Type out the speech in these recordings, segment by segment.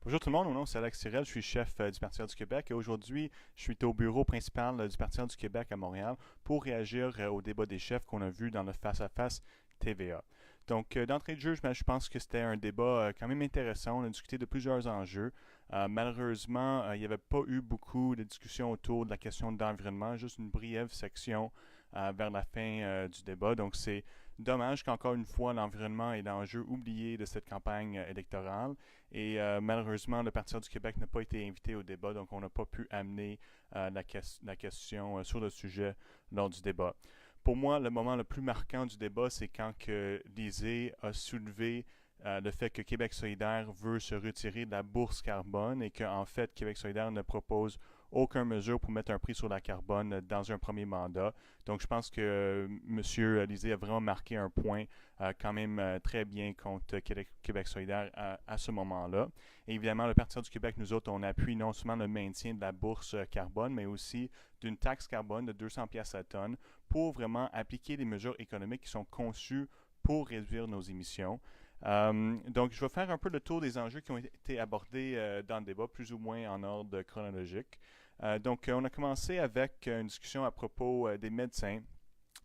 Bonjour tout le monde, mon nom c'est Alex Tirel, je suis chef du Parti vert du Québec et aujourd'hui je suis au bureau principal du Parti vert du Québec à Montréal pour réagir au débat des chefs qu'on a vu dans le face-à-face TVA. Donc d'entrée de jeu, je pense que c'était un débat quand même intéressant, on a discuté de plusieurs enjeux. Malheureusement, il n'y avait pas eu beaucoup de discussions autour de la question de l'environnement, juste une brève section vers la fin du débat. Donc c'est dommage qu'encore une fois l'environnement est l'enjeu oublié de cette campagne électorale. Et malheureusement, le Parti du Québec n'a pas été invité au débat, donc on n'a pas pu amener la question sur le sujet lors du débat. Pour moi, le moment le plus marquant du débat, c'est quand que Lisée a soulevé le fait que Québec solidaire veut se retirer de la bourse carbone et qu'en fait, Québec solidaire ne propose aucune mesure pour mettre un prix sur la carbone dans un premier mandat. Donc, je pense que M. Lisée a vraiment marqué un point quand même très bien contre Québec solidaire à ce moment-là. Et évidemment, le Parti du Québec, nous autres, on appuie non seulement le maintien de la bourse carbone, mais aussi d'une taxe carbone de 200 pièces à tonne pour vraiment appliquer des mesures économiques qui sont conçues pour réduire nos émissions. Donc, je vais faire un peu le tour des enjeux qui ont été abordés dans le débat, plus ou moins en ordre chronologique. Donc, on a commencé avec une discussion à propos des médecins.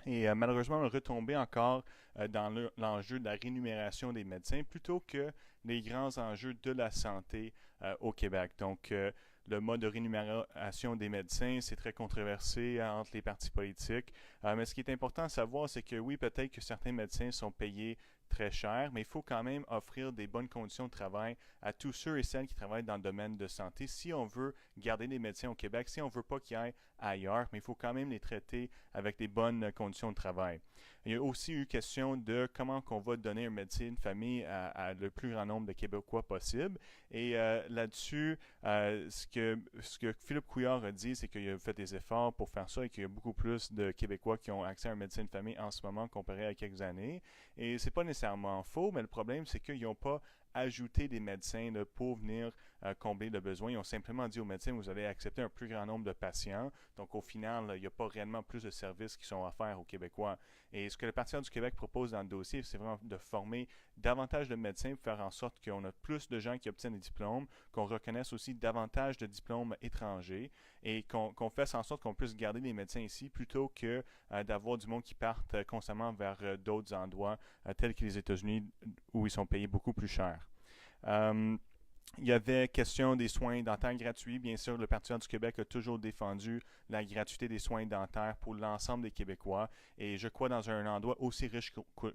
Et malheureusement, on est retombé encore dans l'enjeu de la rémunération des médecins plutôt que les grands enjeux de la santé au Québec. Donc, le mode de rémunération des médecins, c'est très controversé entre les partis politiques. Mais ce qui est important à savoir, c'est que oui, peut-être que certains médecins sont payés très cher, mais il faut quand même offrir des bonnes conditions de travail à tous ceux et celles qui travaillent dans le domaine de santé. Si on veut garder les médecins au Québec, si on ne veut pas qu'ils aillent ailleurs, mais il faut quand même les traiter avec des bonnes conditions de travail. Il y a aussi eu question de comment on va donner un médecin de famille à le plus grand nombre de Québécois possible. Et là-dessus, ce que Philippe Couillard a dit, c'est qu'il a fait des efforts pour faire ça et qu'il y a beaucoup plus de Québécois qui ont accès à un médecin de famille en ce moment comparé à quelques années. Et c'est pas nécessairement faux, mais le problème, c'est qu'ils n'ont pas ajouté des médecins là, pour venir combler le besoin. Ils ont simplement dit aux médecins, vous allez accepter un plus grand nombre de patients. Donc, au final, il n'y a pas réellement plus de services qui sont offerts aux Québécois. Et ce que le Parti du Québec propose dans le dossier, c'est vraiment de former davantage de médecins pour faire en sorte qu'on a plus de gens qui obtiennent des diplômes, qu'on reconnaisse aussi davantage de diplômes étrangers et qu'on fasse en sorte qu'on puisse garder les médecins ici plutôt que d'avoir du monde qui partent constamment vers d'autres endroits tels que les États-Unis où ils sont payés beaucoup plus cher. Euh, il y avait question des soins dentaires gratuits. Bien sûr, le Parti du Québec a toujours défendu la gratuité des soins dentaires pour l'ensemble des Québécois. Et je crois dans un endroit aussi riche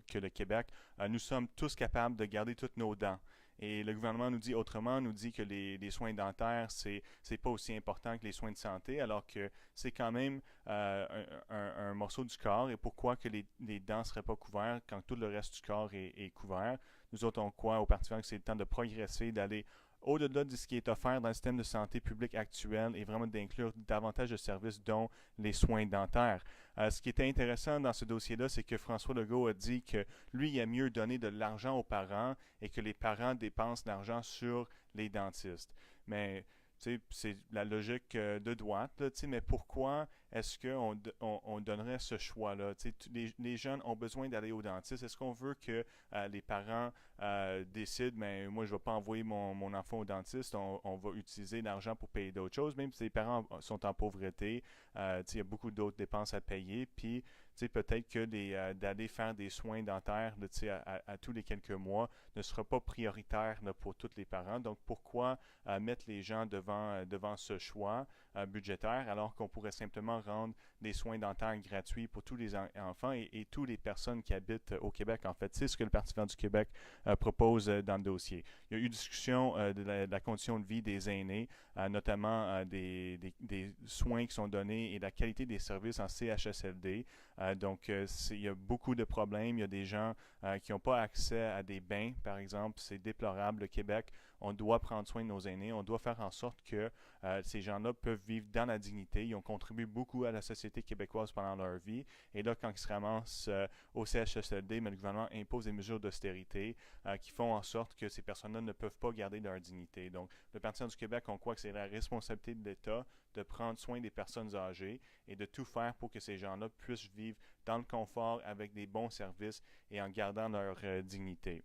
que le Québec, nous sommes tous capables de garder toutes nos dents. Et le gouvernement nous dit autrement, nous dit que les soins dentaires, c'est pas aussi important que les soins de santé, alors que c'est quand même un morceau du corps. Et pourquoi que les dents ne seraient pas couvertes quand tout le reste du corps est couvert? Nous autres, on croit au Parti que c'est le temps de progresser, d'aller au-delà de ce qui est offert dans le système de santé public actuel et vraiment d'inclure davantage de services, dont les soins dentaires. Ce qui était intéressant dans ce dossier-là, c'est que François Legault a dit que lui, il aime mieux donner de l'argent aux parents et que les parents dépensent l'argent sur les dentistes. Mais c'est la logique de droite, là, mais pourquoi est-ce qu'on donnerait ce choix-là? Les jeunes ont besoin d'aller au dentiste. Est-ce qu'on veut que les parents décident, mais moi, je ne vais pas envoyer mon enfant au dentiste, on va utiliser l'argent pour payer d'autres choses, même si les parents sont en pauvreté, il y a beaucoup d'autres dépenses à payer, puis peut-être que d'aller faire des soins dentaires à tous les quelques mois ne sera pas prioritaire là, pour tous les parents. Donc, pourquoi mettre les gens devant ce choix budgétaire alors qu'on pourrait simplement rendre des soins dentaires gratuits pour tous les enfants et toutes les personnes qui habitent au Québec, en fait. C'est ce que le Parti vert du Québec propose dans le dossier. Il y a eu discussion de la condition de vie des aînés, notamment des soins qui sont donnés et la qualité des services en CHSLD. Donc, il y a beaucoup de problèmes. Il y a des gens qui n'ont pas accès à des bains, par exemple. C'est déplorable. Le Québec, on doit prendre soin de nos aînés. On doit faire en sorte que ces gens-là peuvent vivre dans la dignité. Ils ont contribué beaucoup à la société québécoise pendant leur vie. Et là, quand ils se ramassent au CHSLD, mais le gouvernement impose des mesures d'austérité qui font en sorte que ces personnes-là ne peuvent pas garder leur dignité. Donc, le Parti du Québec, on croit que c'est la responsabilité de l'État de prendre soin des personnes âgées et de tout faire pour que ces gens-là puissent vivre dans le confort avec des bons services et en gardant leur dignité.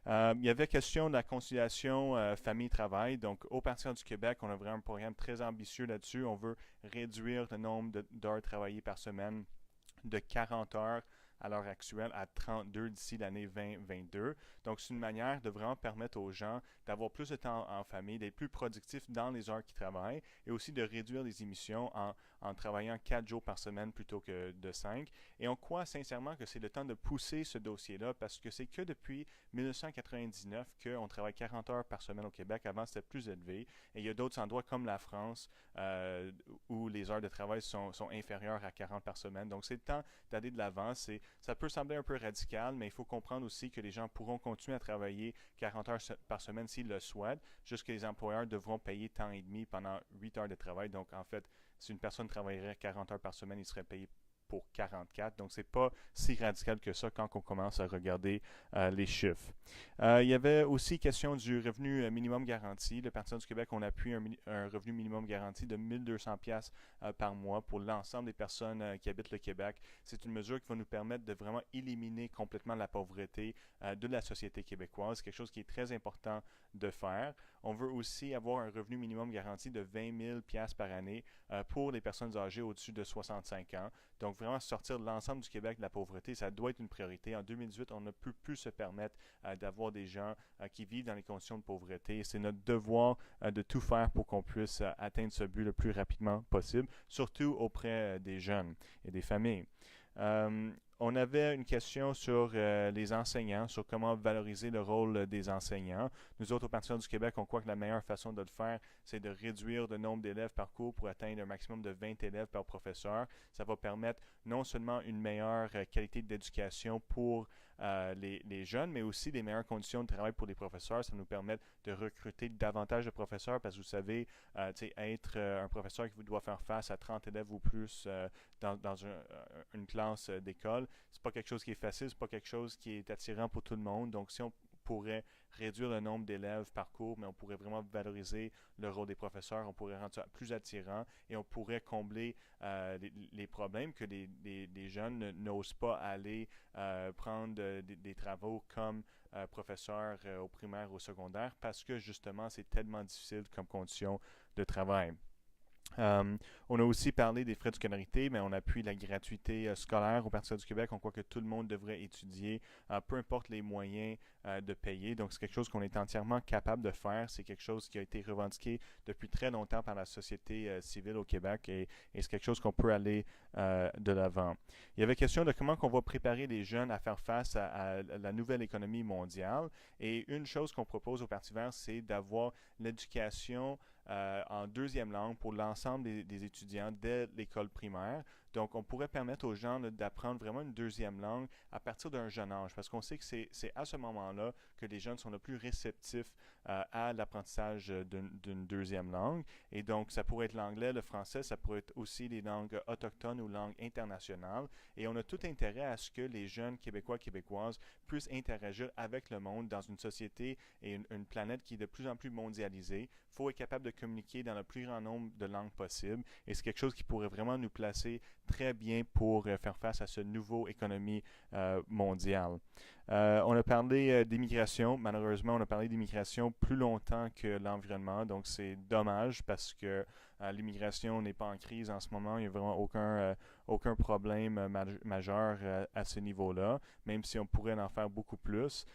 Il y avait question de la conciliation famille-travail. Donc, au Parti du Québec, on a vraiment un programme très ambitieux là-dessus. On veut réduire le nombre d'heures travaillées par semaine de 40 heures à l'heure actuelle à 32 d'ici l'année 2022. Donc, c'est une manière de vraiment permettre aux gens d'avoir plus de temps en famille, d'être plus productifs dans les heures qu'ils travaillent et aussi de réduire les émissions en travaillant 4 jours par semaine plutôt que de 5. Et on croit sincèrement que c'est le temps de pousser ce dossier-là parce que c'est que depuis 1999 qu'on travaille 40 heures par semaine au Québec. Avant, c'était plus élevé. Et il y a d'autres endroits comme la France où les heures de travail sont inférieures à 40 par semaine. Donc, c'est le temps d'aller de l'avant. Ça peut sembler un peu radical, mais il faut comprendre aussi que les gens pourront continuer à travailler 40 heures par semaine s'ils le souhaitent, juste que les employeurs devront payer temps et demi pendant 8 heures de travail. Donc, en fait, si une personne travaillerait 40 heures par semaine, il serait payé pour 44. Donc, c'est pas si radical que ça quand on commence à regarder les chiffres. Il y avait aussi question du revenu minimum garanti. Le Parti du Québec, on appuie un revenu minimum garanti de 1200 pièces par mois pour l'ensemble des personnes qui habitent le Québec. C'est une mesure qui va nous permettre de vraiment éliminer complètement la pauvreté de la société québécoise. C'est quelque chose qui est très important de faire. On veut aussi avoir un revenu minimum garanti de 20 000 pièces par année pour les personnes âgées au-dessus de 65 ans. Donc, vraiment sortir de l'ensemble du Québec de la pauvreté, ça doit être une priorité. En 2018, on ne peut plus se permettre d'avoir des gens qui vivent dans les conditions de pauvreté. C'est notre devoir de tout faire pour qu'on puisse atteindre ce but le plus rapidement possible, surtout auprès des jeunes et des familles. On avait une question sur les enseignants, sur comment valoriser le rôle des enseignants. Nous autres, au Parti du Québec, on croit que la meilleure façon de le faire, c'est de réduire le nombre d'élèves par cours pour atteindre un maximum de 20 élèves par professeur. Ça va permettre non seulement une meilleure qualité d'éducation pour les jeunes, mais aussi des meilleures conditions de travail pour les professeurs. Ça nous permet de recruter davantage de professeurs parce que vous savez, être un professeur qui doit faire face à 30 élèves ou plus dans une classe d'école, c'est pas quelque chose qui est facile, c'est pas quelque chose qui est attirant pour tout le monde. Donc, si on pourrait réduire le nombre d'élèves par cours, mais on pourrait vraiment valoriser le rôle des professeurs, on pourrait rendre ça plus attirant et on pourrait combler les problèmes que les jeunes n'osent pas aller prendre des travaux comme professeur au primaire ou au secondaire parce que justement c'est tellement difficile comme condition de travail. On a aussi parlé des frais de scolarité, mais on appuie la gratuité scolaire au Parti du Québec. On croit que tout le monde devrait étudier, peu importe les moyens de payer. Donc, c'est quelque chose qu'on est entièrement capable de faire. C'est quelque chose qui a été revendiqué depuis très longtemps par la société civile au Québec et c'est quelque chose qu'on peut aller de l'avant. Il y avait question de comment on va préparer les jeunes à faire face à la nouvelle économie mondiale. Et une chose qu'on propose au Parti vert, c'est d'avoir l'éducation en deuxième langue pour l'ensemble des étudiants dès l'école primaire. Donc, on pourrait permettre aux gens d'apprendre vraiment une deuxième langue à partir d'un jeune âge, parce qu'on sait que c'est à ce moment-là que les jeunes sont le plus réceptifs à l'apprentissage d'une deuxième langue. Et donc, ça pourrait être l'anglais, le français, ça pourrait être aussi les langues autochtones ou langues internationales. Et on a tout intérêt à ce que les jeunes Québécois, Québécoises puissent interagir avec le monde dans une société et une planète qui est de plus en plus mondialisée. Il faut être capable de communiquer dans le plus grand nombre de langues possible. Et c'est quelque chose qui pourrait vraiment nous placer très bien pour faire face à ce nouveau économie mondiale. On a parlé d'immigration. Malheureusement, on a parlé d'immigration plus longtemps que l'environnement. Donc, c'est dommage parce que l'immigration n'est pas en crise en ce moment. Il n'y a vraiment aucun problème majeur à ce niveau-là, même si on pourrait en faire beaucoup plus.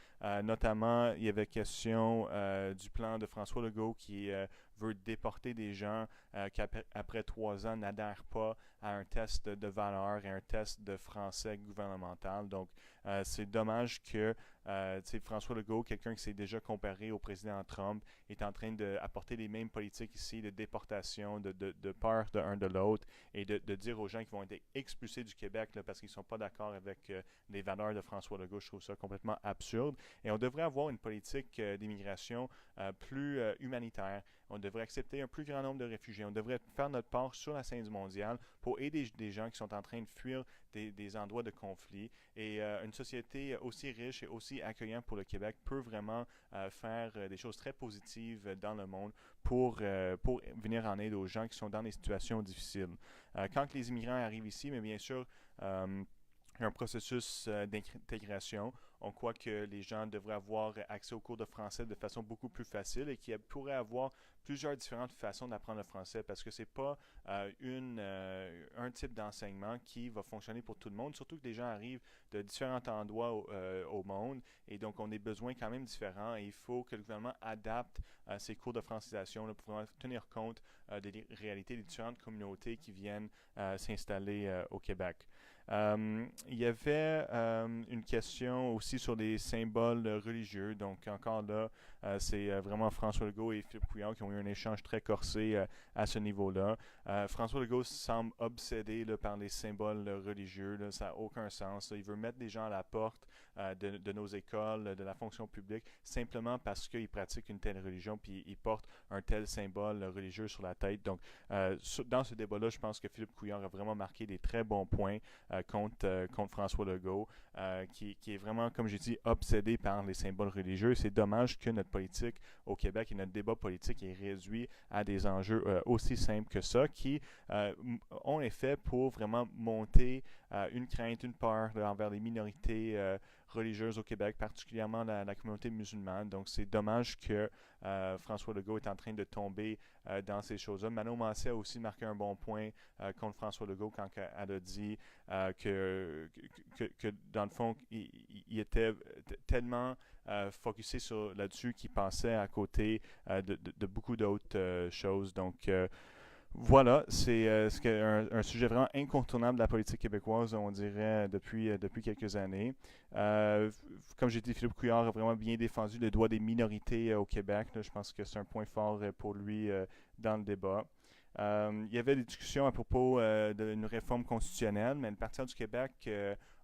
Notamment, il y avait question du plan de François Legault qui veut déporter des gens qui, après 3 ans, n'adhèrent pas à un test de valeur et un test de français gouvernemental. Donc, c'est dommage que François Legault, quelqu'un qui s'est déjà comparé au président Trump, est en train d'apporter les mêmes politiques ici de déportation, de peur de l'un de l'autre et de dire aux gens qui vont être expulsés du Québec là, parce qu'ils ne sont pas d'accord avec les valeurs de François Legault. Je trouve ça complètement absurde. Et on devrait avoir une politique d'immigration plus humanitaire. On devrait accepter un plus grand nombre de réfugiés. On devrait faire notre part sur la scène mondiale pour aider des gens qui sont en train de fuir des endroits de conflit. Et une société aussi riche et aussi accueillante pour le Québec peut vraiment faire des choses très positives dans le monde pour venir en aide aux gens qui sont dans des situations difficiles. Quand les immigrants arrivent ici, mais bien sûr, un processus d'intégration. On croit que les gens devraient avoir accès aux cours de français de façon beaucoup plus facile et qu'il pourrait avoir plusieurs différentes façons d'apprendre le français parce que c'est pas un type d'enseignement qui va fonctionner pour tout le monde, surtout que les gens arrivent de différents endroits au monde et donc on a des besoins quand même différents et il faut que le gouvernement adapte ces cours de francisation là, pour vraiment tenir compte des réalités des différentes communautés qui viennent s'installer au Québec. Il y avait une question aussi sur les symboles religieux. Donc, encore là, c'est vraiment François Legault et Philippe Couillard qui ont eu un échange très corsé à ce niveau-là. François Legault semble obsédé là, par les symboles religieux. Là, ça n'a aucun sens. Là. Il veut mettre des gens à la porte de nos écoles, de la fonction publique, simplement parce qu'ils pratiquent une telle religion puis ils portent un tel symbole religieux sur la tête. Donc, dans ce débat-là, je pense que Philippe Couillard a vraiment marqué des très bons points contre François Legault, qui est vraiment, comme j'ai dit, obsédé par les symboles religieux. C'est dommage que notre politique au Québec et notre débat politique est réduit à des enjeux aussi simples que ça, qui ont effet pour vraiment monter une crainte, une peur là, envers les minorités religieuses au Québec, particulièrement la communauté musulmane. Donc, c'est dommage que François Legault est en train de tomber dans ces choses-là. Manon Massé a aussi marqué un bon point contre François Legault quand elle a dit que dans le fond, il était tellement focusé là-dessus qu'il pensait à côté de beaucoup d'autres choses. Donc, voilà, c'est un sujet vraiment incontournable de la politique québécoise, on dirait, depuis quelques années. Comme j'ai dit, Philippe Couillard a vraiment bien défendu le droit des minorités au Québec. Là, je pense que c'est un point fort pour lui dans le débat. Il y avait des discussions à propos d'une réforme constitutionnelle, mais le Parti du Québec,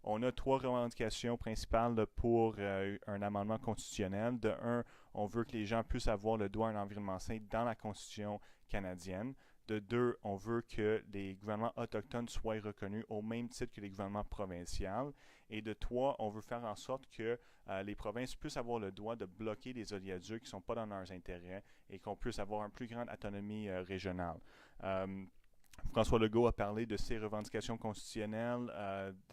on a trois revendications principales là, pour un amendement constitutionnel. De un, on veut que les gens puissent avoir le droit à un environnement sain dans la Constitution canadienne. De deux, on veut que les gouvernements autochtones soient reconnus au même titre que les gouvernements provinciaux. Et de trois, on veut faire en sorte que les provinces puissent avoir le droit de bloquer des oléoducs qui ne sont pas dans leurs intérêts et qu'on puisse avoir une plus grande autonomie régionale. François Legault a parlé de ses revendications constitutionnelles,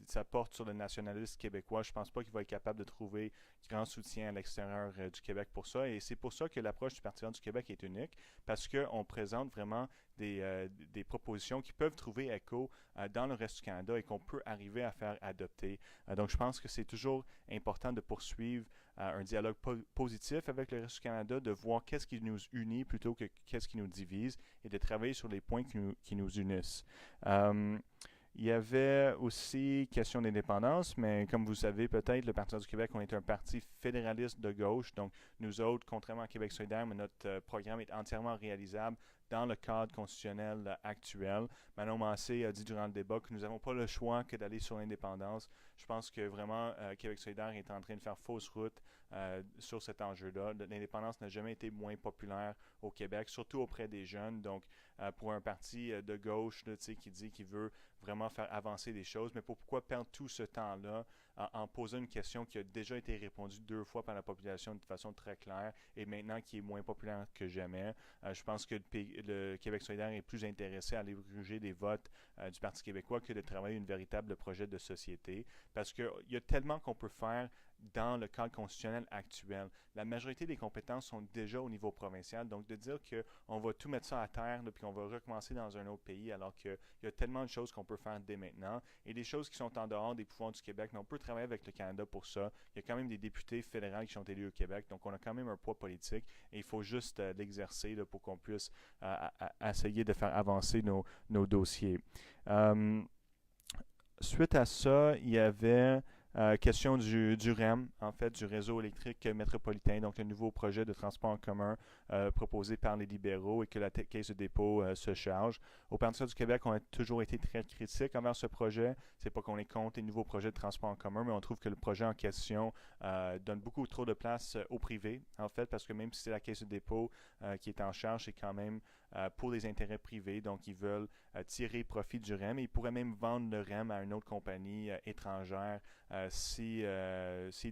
ça porte sur le nationalisme québécois. Je ne pense pas qu'il va être capable de trouver grand soutien à l'extérieur du Québec pour ça. Et c'est pour ça que l'approche du Parti du Québec est unique, parce qu'on présente vraiment des propositions qui peuvent trouver écho dans le reste du Canada et qu'on peut arriver à faire adopter. Donc, je pense que c'est toujours important de poursuivre un dialogue positif avec le reste du Canada, de voir qu'est-ce qui nous unit plutôt que qu'est-ce qui nous divise et de travailler sur les points qui nous unissent. Il y avait aussi question d'indépendance, mais comme vous savez peut-être, le Parti du Québec, on est un parti fédéraliste de gauche. Donc, nous autres, contrairement à Québec solidaire, notre programme est entièrement réalisable dans le cadre constitutionnel actuel. Manon Massé a dit durant le débat que nous n'avons pas le choix que d'aller sur l'indépendance. Je pense que vraiment, Québec solidaire est en train de faire fausse route sur cet enjeu-là. L'indépendance n'a jamais été moins populaire au Québec, surtout auprès des jeunes. Donc, pour un parti de gauche là, qui dit qu'il veut vraiment faire avancer les choses, mais pourquoi perdre tout ce temps-là en posant une question qui a déjà été répondue 2 fois par la population de façon très claire et maintenant qui est moins populaire que jamais. Je pense que le Québec solidaire est plus intéressé à aller gruger des votes du Parti québécois que de travailler un véritable projet de société parce qu'il y a tellement qu'on peut faire dans le cadre constitutionnel actuel. La majorité des compétences sont déjà au niveau provincial, donc de dire qu'on va tout mettre ça à terre puis qu'on va recommencer dans un autre pays alors qu'il y a tellement de choses qu'on peut faire dès maintenant et des choses qui sont en dehors des pouvoirs du Québec, mais on peut travailler avec le Canada pour ça. Il y a quand même des députés fédéraux qui sont élus au Québec, donc on a quand même un poids politique et il faut juste l'exercer pour qu'on puisse essayer de faire avancer nos dossiers. Suite à ça, il y avait question du REM, en fait, du réseau électrique métropolitain, donc le nouveau projet de transport en commun proposé par les libéraux et que la Caisse de dépôt se charge. Au Parti du Québec, on a toujours été très critiques envers ce projet. C'est pas qu'on est contre les nouveaux projets de transport en commun, mais on trouve que le projet en question donne beaucoup trop de place au privé, en fait, parce que même si c'est la Caisse de dépôt qui est en charge, c'est quand même pour des intérêts privés, donc ils veulent tirer profit du REM et ils pourraient même vendre le REM à une autre compagnie étrangère s'ils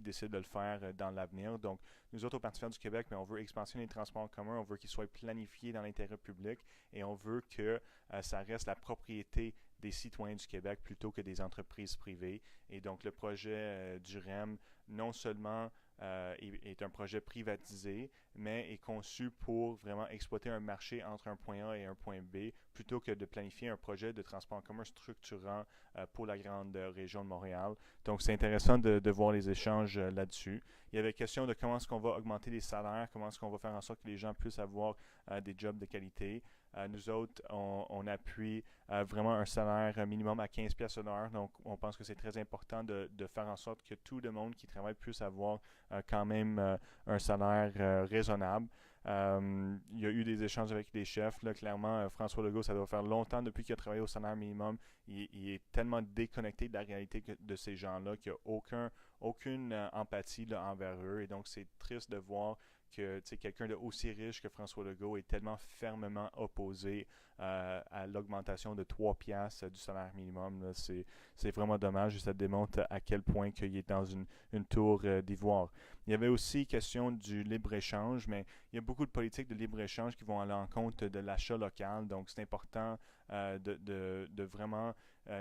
décident de le faire dans l'avenir. Donc, nous autres, au Parti du Québec, mais on veut expansionner les transports en commun, on veut qu'ils soient planifiés dans l'intérêt public et on veut que ça reste la propriété des citoyens du Québec plutôt que des entreprises privées. Et donc, le projet du REM non seulement est un projet privatisé, mais est conçu pour vraiment exploiter un marché entre un point A et un point B, plutôt que de planifier un projet de transport en commun structurant pour la grande région de Montréal. Donc, c'est intéressant de voir les échanges là-dessus. Il y avait question de comment est-ce qu'on va augmenter les salaires, comment est-ce qu'on va faire en sorte que les gens puissent avoir des jobs de qualité. Nous autres, on appuie vraiment un salaire minimum à 15 pièces de l'heure. Donc, on pense que c'est très important de faire en sorte que tout le monde qui travaille puisse avoir quand même un salaire raisonnable. Il y a eu des échanges avec les chefs. Là, clairement, François Legault, ça doit faire longtemps depuis qu'il a travaillé au salaire minimum. Il est tellement déconnecté de la réalité de ces gens-là qu'il n'y a aucune empathie là, envers eux. Et donc, c'est triste de voir que quelqu'un de aussi riche que François Legault est tellement fermement opposé à l'augmentation de 3 piastres du salaire minimum. C'est vraiment dommage et ça démontre à quel point qu'il est dans une tour d'ivoire. Il y avait aussi question du libre-échange, mais il y a beaucoup de politiques de libre-échange qui vont à l'encontre de l'achat local. Donc, c'est important de vraiment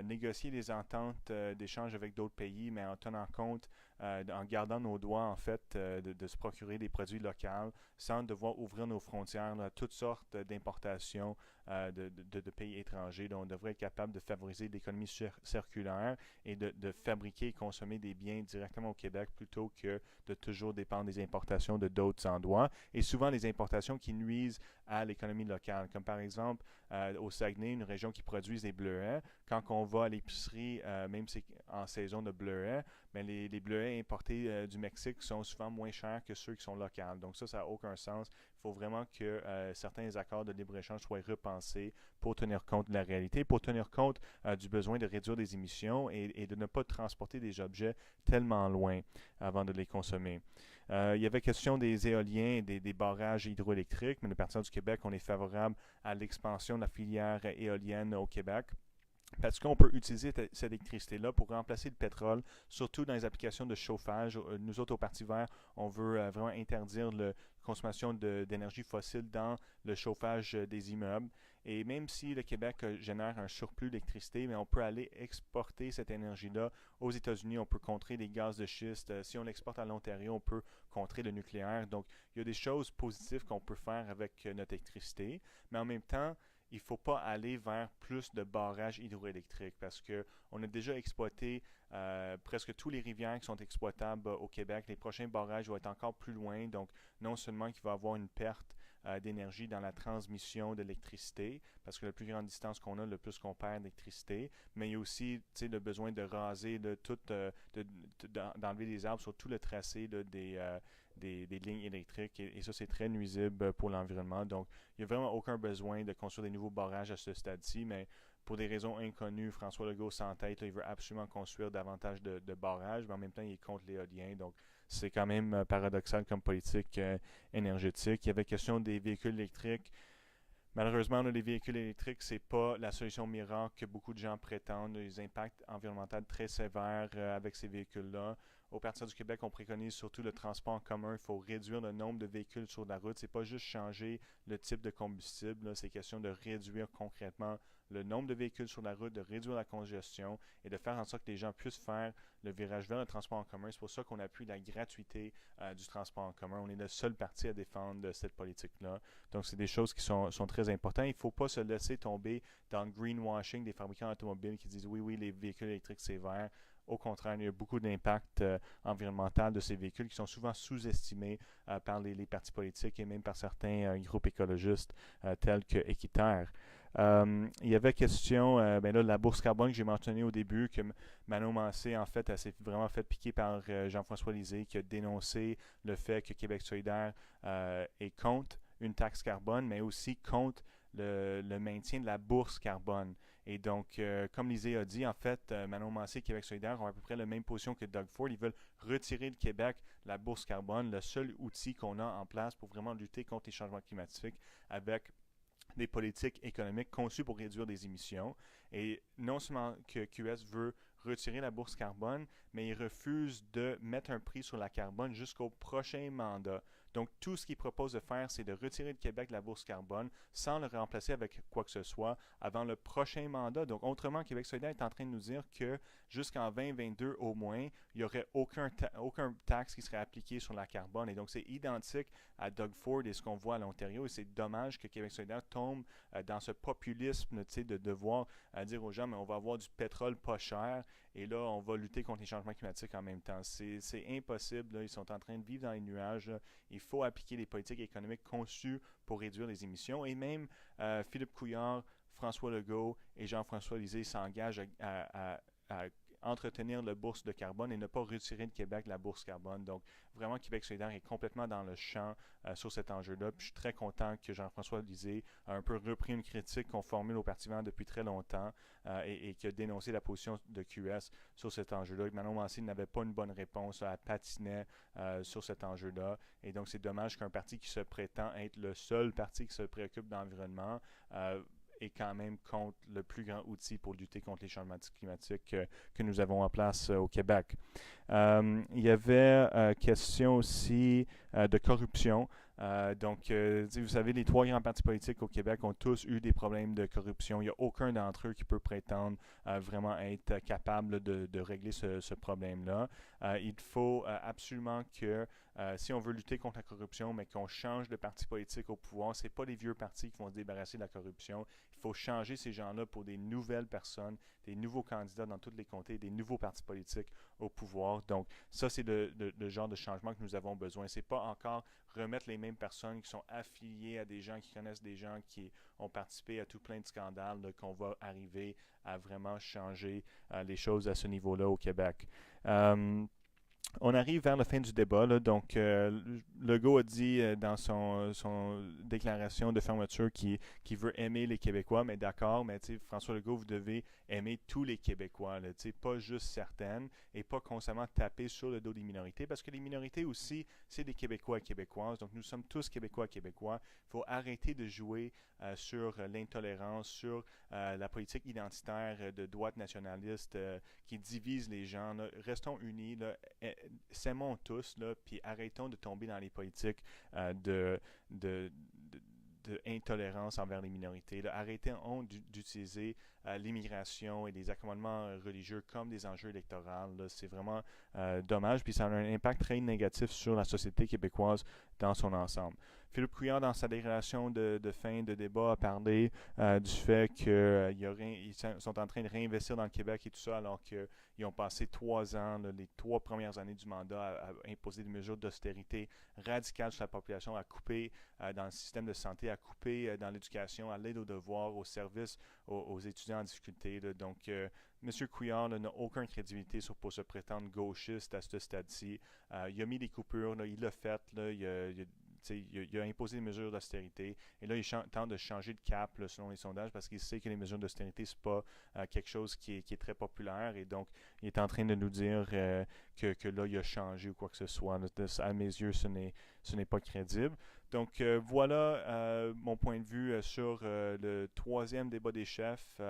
négocier des ententes d'échange avec d'autres pays, mais en tenant compte, en gardant nos droits, en fait, de se procurer des produits locaux sans devoir ouvrir nos frontières à toutes sortes d'importations de pays étrangers. Donc, on devrait être capable de favoriser l'économie circulaire et de fabriquer et consommer des biens directement au Québec plutôt que de toujours dépendre des importations de d'autres endroits. Et souvent, des importations qui nuisent à l'économie locale, comme par exemple au Saguenay, une région qui produit des bleuets. Quand on va à l'épicerie, même si c'est en saison de bleuets, mais les bleuets importés du Mexique sont souvent moins chers que ceux qui sont locaux. Donc ça n'a aucun sens. Il faut vraiment que certains accords de libre-échange soient repensés pour tenir compte de la réalité, pour tenir compte du besoin de réduire des émissions et de ne pas transporter des objets tellement loin avant de les consommer. Il y avait question des éoliens et des barrages hydroélectriques, mais le Parti du Québec, on est favorable à l'expansion de la filière éolienne au Québec. Parce qu'on peut utiliser cette électricité-là pour remplacer le pétrole, surtout dans les applications de chauffage. Nous autres, au Parti vert, on veut vraiment interdire la consommation d'énergie fossile dans le chauffage des immeubles. Et même si le Québec génère un surplus d'électricité, mais on peut aller exporter cette énergie-là aux États-Unis. On peut contrer les gaz de schiste. Si on l'exporte à l'Ontario, on peut contrer le nucléaire. Donc, il y a des choses positives qu'on peut faire avec notre électricité. Mais en même temps, il ne faut pas aller vers plus de barrages hydroélectriques parce qu'on a déjà exploité presque tous les rivières qui sont exploitables au Québec. Les prochains barrages vont être encore plus loin. Donc, non seulement qu'il va y avoir une perte d'énergie dans la transmission de l'électricité, parce que la plus grande distance qu'on a, le plus qu'on perd d'électricité, mais il y a aussi le besoin de raser, d'enlever des arbres sur tout le tracé des lignes électriques et ça, c'est très nuisible pour l'environnement. Donc, il n'y a vraiment aucun besoin de construire des nouveaux barrages à ce stade-ci, mais pour des raisons inconnues, François Legault s'entête, il veut absolument construire davantage de barrages, mais en même temps, il est contre l'éolien. Donc, c'est quand même paradoxal comme politique énergétique. Il y avait question des véhicules électriques. Malheureusement, les véhicules électriques, ce n'est pas la solution miracle que beaucoup de gens prétendent. Il y a des impacts environnementaux très sévères avec ces véhicules-là. Au Parti du Québec, on préconise surtout le transport en commun. Il faut réduire le nombre de véhicules sur la route. Ce n'est pas juste changer le type de combustible. C'est question de réduire concrètement le nombre de véhicules sur la route, de réduire la congestion et de faire en sorte que les gens puissent faire le virage vers le transport en commun. C'est pour ça qu'on appuie la gratuité du transport en commun. On est le seul parti à défendre cette politique-là. Donc, c'est des choses qui sont très importantes. Il ne faut pas se laisser tomber dans le greenwashing des fabricants automobiles qui disent oui, les véhicules électriques, c'est vert. Au contraire, il y a beaucoup d'impact environnemental de ces véhicules qui sont souvent sous-estimés par les partis politiques et même par certains groupes écologistes tels que Équiterre. Il y avait question, la bourse carbone que j'ai mentionnée au début, que Manon Mancé, en fait, elle s'est vraiment fait piquer par Jean-François Lisée, qui a dénoncé le fait que Québec solidaire est contre une taxe carbone, mais aussi contre le maintien de la bourse carbone. Et donc, comme Lisée a dit, en fait, Manon Mancé et Québec solidaire ont à peu près la même position que Doug Ford. Ils veulent retirer de Québec la bourse carbone, le seul outil qu'on a en place pour vraiment lutter contre les changements climatiques avec des politiques économiques conçues pour réduire des émissions. Et non seulement que QS veut retirer la bourse carbone, mais il refuse de mettre un prix sur la carbone jusqu'au prochain mandat. Donc, tout ce qu'il propose de faire, c'est de retirer de Québec la bourse carbone sans le remplacer avec quoi que ce soit avant le prochain mandat. Donc, autrement, Québec solidaire est en train de nous dire que jusqu'en 2022 au moins, il n'y aurait aucun taxe qui serait appliqué sur la carbone. Et donc, c'est identique à Doug Ford et ce qu'on voit à l'Ontario. Et c'est dommage que Québec solidaire tombe dans ce populisme de devoir dire aux gens, mais on va avoir du pétrole pas cher et là, on va lutter contre les changements climatiques en même temps. C'est impossible. Là. Ils sont en train de vivre dans les nuages. Là. Il faut appliquer les politiques économiques conçues pour réduire les émissions. Et même Philippe Couillard, François Legault et Jean-François Lisée s'engagent à entretenir la bourse de carbone et ne pas retirer de Québec la bourse carbone. Donc, vraiment, Québec solidaire est complètement dans le champ sur cet enjeu-là. Puis, je suis très content que Jean-François Lisée a un peu repris une critique qu'on formule au Parti vert depuis très longtemps et qui a dénoncé la position de QS sur cet enjeu-là. Manon Mancé n'avait pas une bonne réponse, elle patinait sur cet enjeu-là. Et donc, c'est dommage qu'un parti qui se prétend être le seul parti qui se préoccupe d'environnement est quand même contre le plus grand outil pour lutter contre les changements climatiques que nous avons en place au Québec. Il y avait question aussi de corruption. Donc, vous savez, les 3 grands partis politiques au Québec ont tous eu des problèmes de corruption. Il n'y a aucun d'entre eux qui peut prétendre vraiment être capable de régler ce problème-là. Il faut absolument que si on veut lutter contre la corruption, mais qu'on change de parti politique au pouvoir, ce n'est pas les vieux partis qui vont se débarrasser de la corruption. Il faut changer ces gens-là pour des nouvelles personnes, des nouveaux candidats dans tous les comtés, des nouveaux partis politiques au pouvoir. Donc, ça, c'est le genre de changement que nous avons besoin. Ce n'est pas encore remettre les mêmes personnes qui sont affiliées à des gens qui connaissent des gens qui ont participé à tout plein de scandales qu'on va arriver à vraiment changer les choses à ce niveau-là au Québec. On arrive vers la fin du débat. Là, donc, Legault a dit dans son déclaration de fermeture qu'il veut aimer les Québécois, mais d'accord, mais François Legault, vous devez aimer tous les Québécois, là, pas juste certaines, et pas constamment taper sur le dos des minorités, parce que les minorités aussi, c'est des Québécois et Québécoises, donc nous sommes tous Québécois et Québécois. Il faut arrêter de jouer sur l'intolérance, sur la politique identitaire de droite nationaliste qui divise les gens. Là. Restons unis, là, s'aimons tous, là, puis arrêtons de tomber dans les politiques de intolérance envers les minorités. Là. Arrêtons d'utiliser l'immigration et les accommodements religieux comme des enjeux électoraux. Là. C'est vraiment dommage, puis ça a un impact très négatif sur la société québécoise dans son ensemble. Philippe Couillard, dans sa déclaration de fin de débat, a parlé du fait qu'ils sont en train de réinvestir dans le Québec et tout ça, alors qu'ils ont passé 3 ans, là, les 3 premières années du mandat, à imposer des mesures d'austérité radicales sur la population, à couper dans le système de santé, à couper dans l'éducation, à l'aide aux devoirs, aux services aux étudiants en difficulté. Là. Donc, M. Couillard n'a aucune crédibilité pour se prétendre gauchiste à ce stade-ci. Il a mis des coupures, là, il l'a fait, là, il a imposé des mesures d'austérité et là, il tente de changer de cap là, selon les sondages parce qu'il sait que les mesures d'austérité, ce n'est pas quelque chose qui est très populaire et donc il est en train de nous dire que là, il a changé ou quoi que ce soit. Là, à mes yeux, ce n'est pas crédible. Donc voilà mon point de vue sur le 3e débat des chefs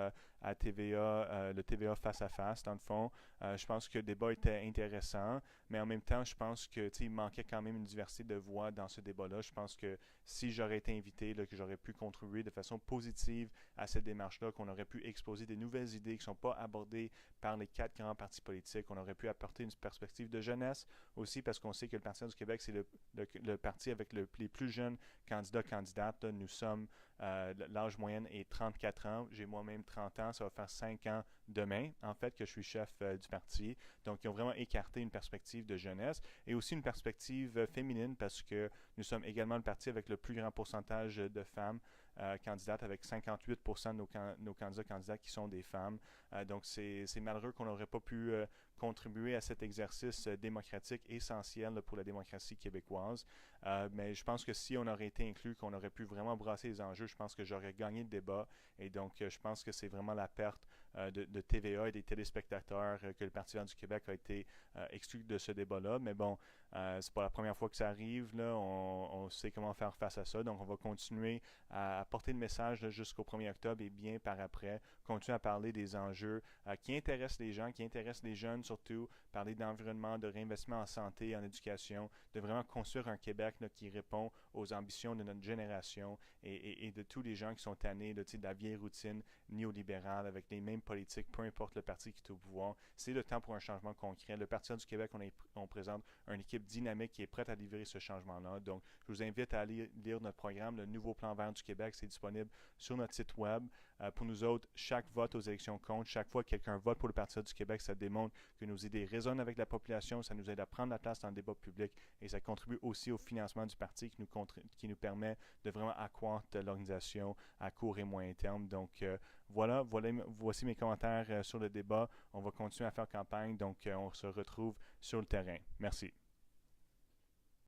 à TVA, le TVA face à face, dans le fond. Je pense que le débat était intéressant, mais en même temps, je pense qu'il manquait quand même une diversité de voix dans ce débat-là. Je pense que si j'aurais été invité, là, que j'aurais pu contribuer de façon positive à cette démarche-là, qu'on aurait pu exposer des nouvelles idées qui ne sont pas abordées par les 4 grands partis politiques, on aurait pu apporter une perspective de jeunesse aussi, parce qu'on sait que le Parti du Québec, c'est le parti avec les plus jeunes candidates. Là. Nous sommes, l'âge moyenne est 34 ans. J'ai moi-même 30 ans. Ça va faire 5 ans demain, en fait, que je suis chef du parti. Donc, ils ont vraiment écarté une perspective de jeunesse et aussi une perspective féminine parce que nous sommes également le parti avec le plus grand pourcentage de femmes candidates, avec 58% de nos candidats qui sont des femmes. Donc, c'est malheureux qu'on n'aurait pas pu contribuer à cet exercice démocratique essentiel pour la démocratie québécoise. Mais je pense que si on aurait été inclus, qu'on aurait pu vraiment brasser les enjeux, je pense que j'aurais gagné le débat. Et donc, je pense que c'est vraiment la perte de TVA et des téléspectateurs que le Parti vert du Québec a été exclu de ce débat-là. Mais bon, c'est pas la première fois que ça arrive. Là. On sait comment faire face à ça. Donc, on va continuer à porter le message jusqu'au 1er octobre et bien par après, continuer à parler des enjeux qui intéressent les gens, qui intéressent les jeunes surtout, parler d'environnement, de réinvestissement en santé, en éducation, de vraiment construire un Québec là, qui répond aux ambitions de notre génération et de tous les gens qui sont tannés de la vieille routine néolibérale avec les mêmes politiques, peu importe le parti qui est au pouvoir. C'est le temps pour un changement concret. Le Parti du Québec, on présente une équipe dynamique qui est prête à livrer ce changement-là. Donc, je vous invite à aller lire notre programme, le nouveau plan vert du Québec. C'est disponible sur notre site web. Pour nous autres, chaque vote aux élections compte. Chaque fois que quelqu'un vote pour le Parti du Québec, ça démontre que nos idées résonnent avec la population, ça nous aide à prendre la place dans le débat public et ça contribue aussi au financement du parti qui nous permet de vraiment accroître l'organisation à court et moyen terme. Donc, voici mes commentaires sur le débat. On va continuer à faire campagne, donc on se retrouve sur le terrain. Merci.